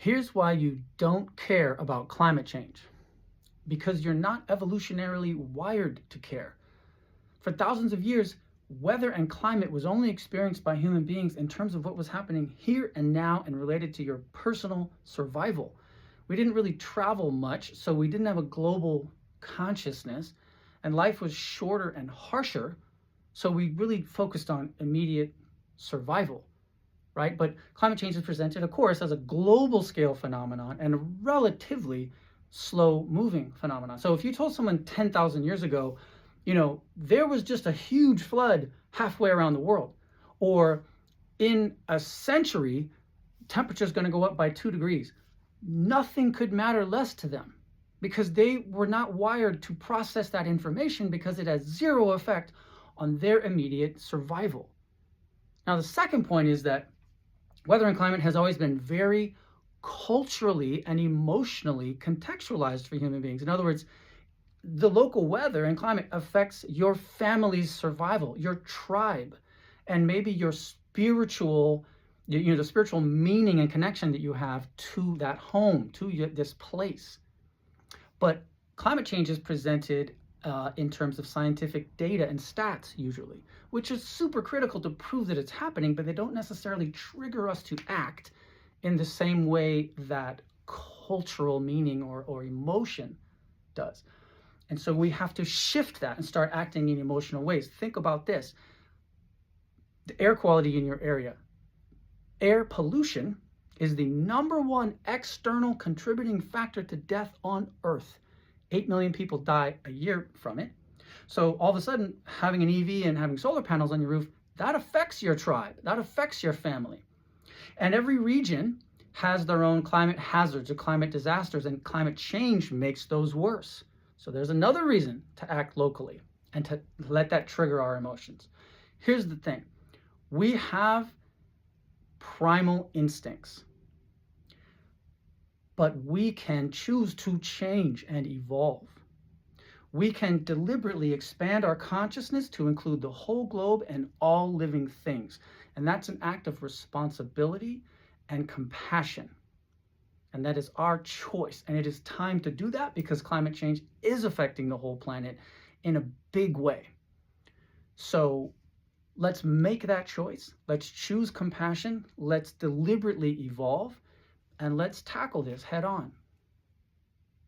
Here's why you don't care about climate change. Because you're not evolutionarily wired to care. For thousands of years, weather and climate was only experienced by human beings in terms of what was happening here and now and related to your personal survival. We didn't really travel much, so we didn't have a global consciousness, and life was shorter and harsher, so we really focused on immediate survival, right? But climate change is presented, of course, as a global scale phenomenon and a relatively slow moving phenomenon. So if you told someone 10,000 years ago, there was just a huge flood halfway around the world, or in a century, temperature is going to go up by 2 degrees, nothing could matter less to them because they were not wired to process that information because it has zero effect on their immediate survival. Now, the second point is that weather and climate has always been very culturally and emotionally contextualized for human beings. In other words, the local weather and climate affects your family's survival, your tribe, and maybe your spiritual, the spiritual meaning and connection that you have to that home, to this place. But climate change is presented in terms of scientific data and stats usually, which is super critical to prove that it's happening, but they don't necessarily trigger us to act in the same way that cultural meaning or emotion does. And so we have to shift that and start acting in emotional ways. Think about this. The air quality in your area. Air pollution is the #1 external contributing factor to death on Earth. 8 million people die a year from it. So all of a sudden, having an EV and having solar panels on your roof, that affects your tribe, that affects your family. And every region has their own climate hazards or climate disasters, and climate change makes those worse. So there's another reason to act locally and to let that trigger our emotions. Here's the thing. We have primal instincts, but we can choose to change and evolve. We can deliberately expand our consciousness to include the whole globe and all living things. And that's an act of responsibility and compassion. And that is our choice. And it is time to do that because climate change is affecting the whole planet in a big way. So let's make that choice. Let's choose compassion. Let's deliberately evolve. And let's tackle this head on.